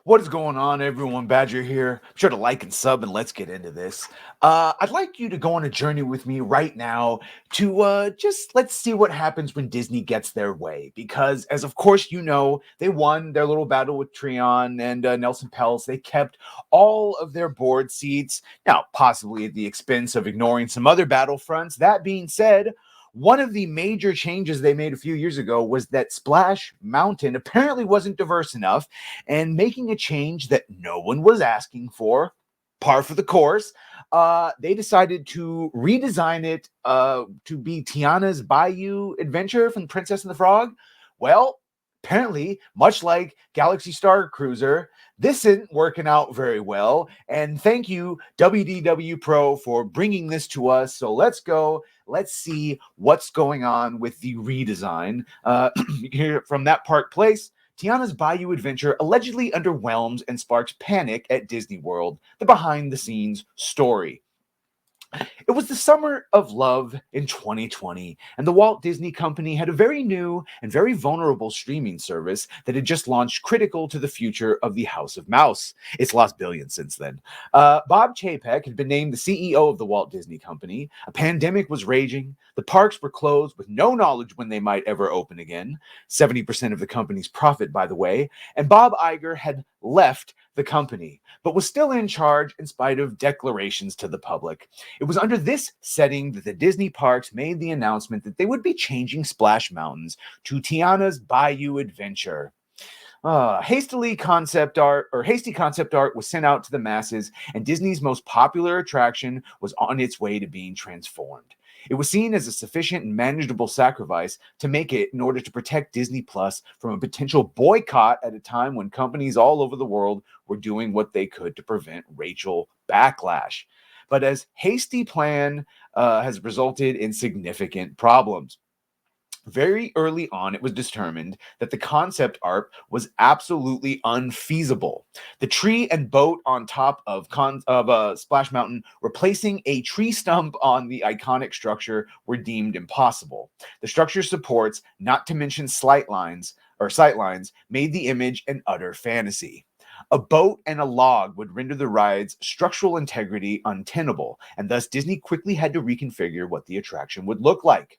What is going on, everyone? Badger here. Be sure to like and sub, and let's get into this. I'd like you to go on a journey with me right now to just let's see what happens when Disney gets their way. Because, as of course you know, they won their little battle with Treon and Nelson Peltz. They kept all of their board seats, now possibly at the expense of ignoring some other battlefronts. That being said, one of the major changes they made a few years ago was that Splash Mountain apparently wasn't diverse enough, and making a change that no one was asking for, par for the course. They decided to redesign it to be Tiana's Bayou Adventure from Princess and the Frog. Well, apparently, much like Galaxy Star Cruiser, this isn't working out very well. And thank you, WDW Pro, for bringing this to us. So let's go. Let's see what's going on with the redesign. Here from that Park Place. Tiana's Bayou Adventure allegedly underwhelms and sparks panic at Disney World, the behind the scenes story. It was the summer of love in 2020, and the Walt Disney Company had a very new and very vulnerable streaming service that had just launched, critical to the future of the House of Mouse. It's lost billions since then. Bob Chapek had been named the CEO of the Walt Disney Company. A pandemic was raging. The parks were closed with no knowledge when they might ever open again. 70% of the company's profit, by the way. And Bob Iger had left the company, but was still in charge in spite of declarations to the public. It was under this setting that the Disney parks made the announcement that they would be changing Splash Mountains to Tiana's Bayou Adventure. Hasty concept art was sent out to the masses, and Disney's most popular attraction was on its way to being transformed. It was seen as a sufficient and manageable sacrifice to make it in order to protect Disney Plus from a potential boycott at a time when companies all over the world were doing what they could to prevent Rachel backlash. But as hasty plan has resulted in significant problems. Very early on, it was determined that the concept art was absolutely unfeasible. The tree and boat on top of Splash Mountain, replacing a tree stump on the iconic structure, were deemed impossible. The structure supports, not to mention sightlines, made the image an utter fantasy. A boat and a log would render the ride's structural integrity untenable, and thus Disney quickly had to reconfigure what the attraction would look like.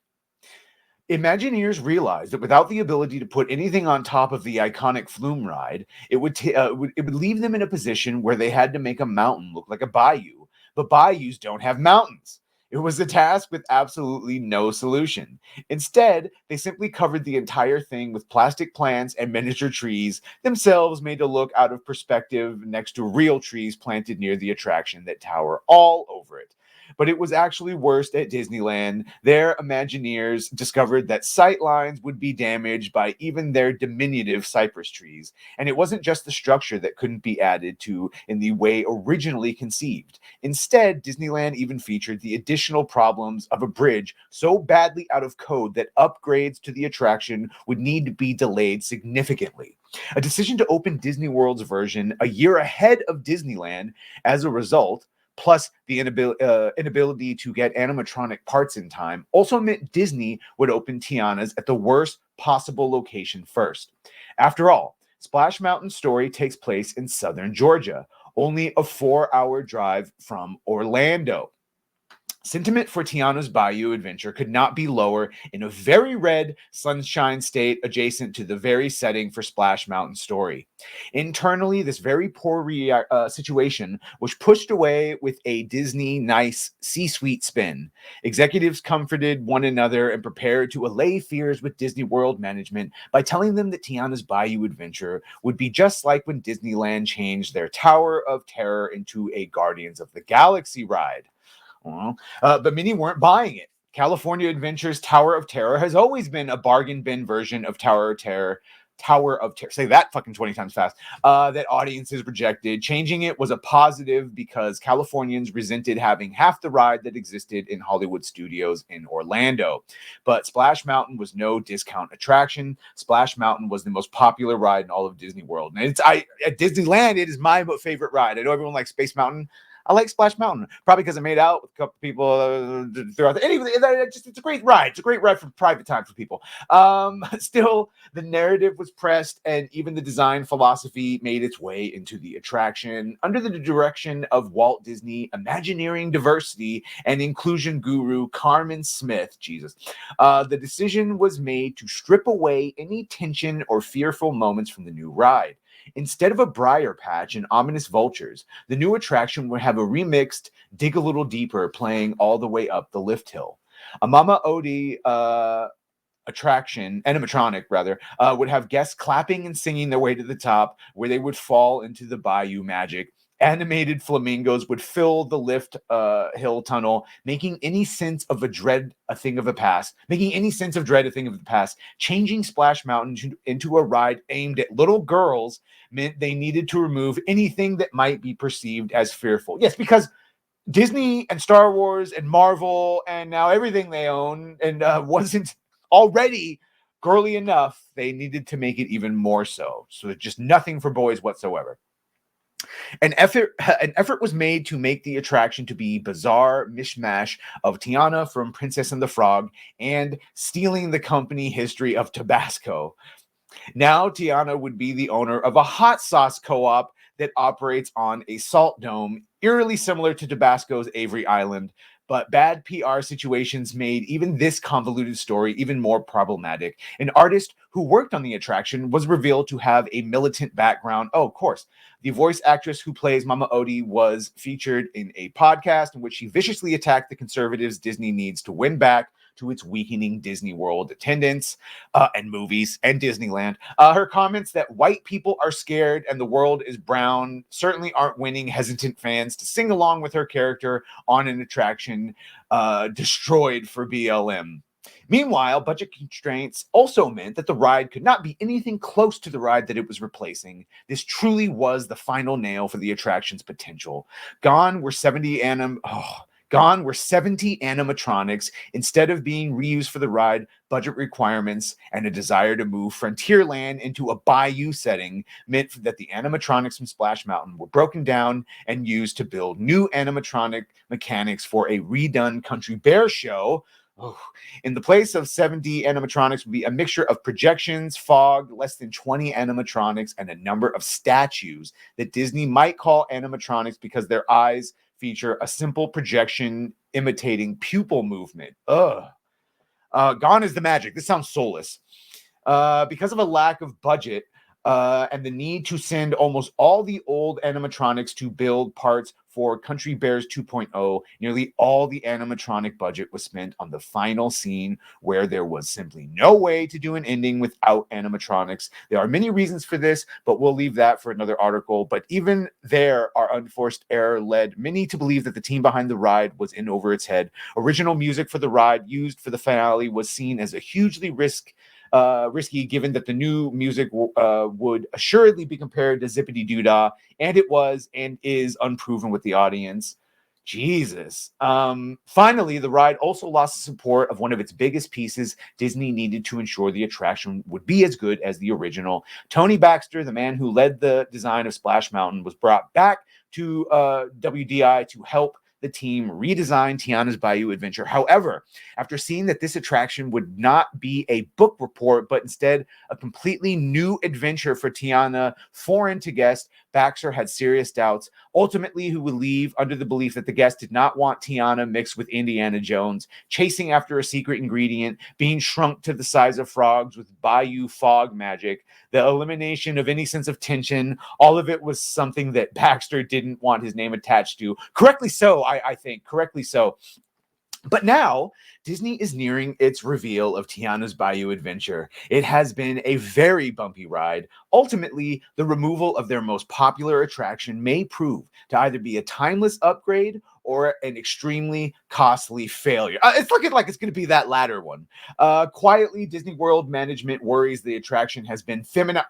Imagineers realized that without the ability to put anything on top of the iconic Flume ride, it would leave them in a position where they had to make a mountain look like a bayou. But bayous don't have mountains. It was a task with absolutely no solution. Instead, they simply covered the entire thing with plastic plants and miniature trees, themselves made to look out of perspective next to real trees planted near the attraction that tower all over it. But it was actually worse at Disneyland. Their Imagineers discovered that sight lines would be damaged by even their diminutive cypress trees. And it wasn't just the structure that couldn't be added to in the way originally conceived. Instead, Disneyland even featured the additional problems of a bridge so badly out of code that upgrades to the attraction would need to be delayed significantly. A decision to open Disney World's version a year ahead of Disneyland as a result, plus the inability to get animatronic parts in time, also meant Disney would open Tiana's at the worst possible location first. After all, Splash Mountain's story takes place in southern Georgia, only a 4-hour drive from Orlando. Sentiment for Tiana's Bayou Adventure could not be lower in a very red sunshine state adjacent to the very setting for Splash Mountain story. Internally, this very poor situation was pushed away with a Disney nice C-suite spin. Executives comforted one another and prepared to allay fears with Disney World management by telling them that Tiana's Bayou Adventure would be just like when Disneyland changed their Tower of Terror into a Guardians of the Galaxy ride. But many weren't buying it. California Adventure's Tower of Terror has always been a bargain bin version of Tower of Terror. Say that fucking 20 times fast. That audiences rejected. Changing it was a positive because Californians resented having half the ride that existed in Hollywood studios in Orlando. But Splash Mountain was no discount attraction. Splash Mountain was the most popular ride in all of Disney World. And at Disneyland, it is my favorite ride. I know everyone likes Space Mountain. I like Splash Mountain, probably because I made out with a couple people throughout the. Anyway, it's a great ride. It's a great ride for private time for people. Still, the narrative was pressed, and even the design philosophy made its way into the attraction under the direction of Walt Disney Imagineering diversity and inclusion guru Carmen Smith. Jesus. The decision was made to strip away any tension or fearful moments from the new ride. Instead of a briar patch and ominous vultures, the new attraction would have a remixed Dig a Little Deeper playing all the way up the lift hill. A Mama Odie attraction, animatronic rather, would have guests clapping and singing their way to the top, where they would fall into the bayou magic. Animated flamingos would fill the lift hill tunnel, making any sense of dread a thing of the past. Changing Splash Mountain into a ride aimed at little girls meant they needed to remove anything that might be perceived as fearful. Yes, because Disney and Star Wars and Marvel and now everything they own and wasn't already girly enough, they needed to make it even more so. So just nothing for boys whatsoever. An effort was made to make the attraction to be bizarre mishmash of Tiana from Princess and the Frog and stealing the company history of Tabasco. Now Tiana would be the owner of a hot sauce co-op that operates on a salt dome, eerily similar to Tabasco's Avery Island. But bad PR situations made even this convoluted story even more problematic. An artist who worked on the attraction was revealed to have a militant background. Oh, of course. The voice actress who plays Mama Odie was featured in a podcast in which she viciously attacked the conservatives Disney needs to win back to its weakening Disney World attendance and movies and Disneyland. Her comments that white people are scared and the world is brown certainly aren't winning hesitant fans to sing along with her character on an attraction destroyed for BLM. Meanwhile, budget constraints also meant that the ride could not be anything close to the ride that it was replacing. This truly was the final nail for the attraction's potential. Gone were 70 animatronics. Instead of being reused for the ride, budget requirements and a desire to move Frontierland into a bayou setting meant that the animatronics from Splash Mountain were broken down and used to build new animatronic mechanics for a redone Country Bear show. Oh. In the place of 70 animatronics would be a mixture of projections, fog, less than 20 animatronics, and a number of statues that Disney might call animatronics because their eyes feature a simple projection imitating pupil movement. Gone is the magic. This sounds soulless. Because of a lack of budget and the need to send almost all the old animatronics to build parts for Country Bears 2.0, nearly all the animatronic budget was spent on the final scene where there was simply no way to do an ending without animatronics. There are many reasons for this, but we'll leave that for another article. But even there, our unforced error led many to believe that the team behind the ride was in over its head. Original music for the ride used for the finale was seen as a hugely risky, given that the new music would assuredly be compared to Zippity Doodah, and it was and is unproven with the audience. Jesus. Finally, the ride also lost the support of one of its biggest pieces. Disney needed to ensure the attraction would be as good as the original. Tony Baxter, the man who led the design of Splash Mountain, was brought back to WDI to help the team redesign Tiana's Bayou Adventure. However, after seeing that this attraction would not be a book report, but instead a completely new adventure for Tiana, foreign to guests, Baxter had serious doubts. Ultimately, he would leave under the belief that the guests did not want Tiana mixed with Indiana Jones, chasing after a secret ingredient, being shrunk to the size of frogs with Bayou fog magic, the elimination of any sense of tension. All of it was something that Baxter didn't want his name attached to. Correctly so, I think. Correctly so. But now, Disney is nearing its reveal of Tiana's Bayou Adventure. It has been a very bumpy ride. Ultimately, the removal of their most popular attraction may prove to either be a timeless upgrade or an extremely costly failure. It's looking like it's going to be that latter one. Quietly, Disney World management worries the attraction has been feminized.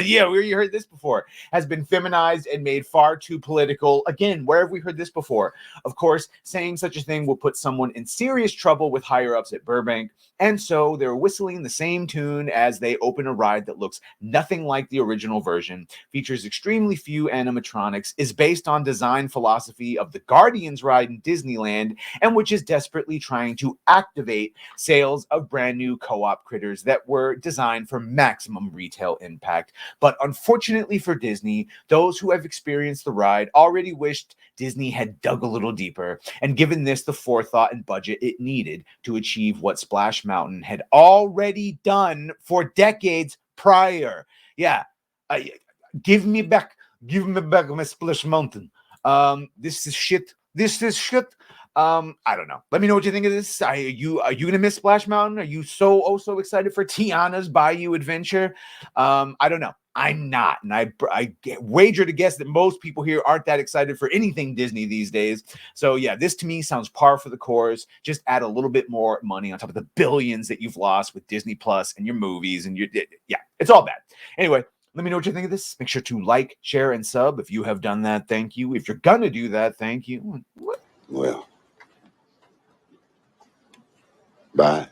Yeah, we heard this before. Has been feminized and made far too political. Again, where have we heard this before? Of course, saying such a thing will put someone in serious trouble with higher ups at Burbank. And so they're whistling the same tune as they open a ride that looks nothing like the original version, features extremely few animatronics, is based on design philosophy of the Guardians ride in Disneyland, and which is desperately trying to activate sales of brand new co-op critters that were designed for maximum retail impact. But unfortunately for Disney, those who have experienced the ride already wished Disney had dug a little deeper and given this the forethought and budget it needed to achieve what Splash Mountain had already done for decades prior. Yeah, give me back, my Splash Mountain. This is shit. This is shit. I don't know. Let me know what you think of this. Are you gonna miss Splash Mountain? Are you so excited for Tiana's Bayou Adventure? I don't know. I'm not, and I wager to guess that most people here aren't that excited for anything Disney these days. So yeah, this to me sounds par for the course. Just add a little bit more money on top of the billions that you've lost with Disney Plus and your movies and yeah, it's all bad. Anyway, let me know what you think of this. Make sure to like, share, and sub if you have done that. Thank you. If you're gonna do that, thank you. Well, bye.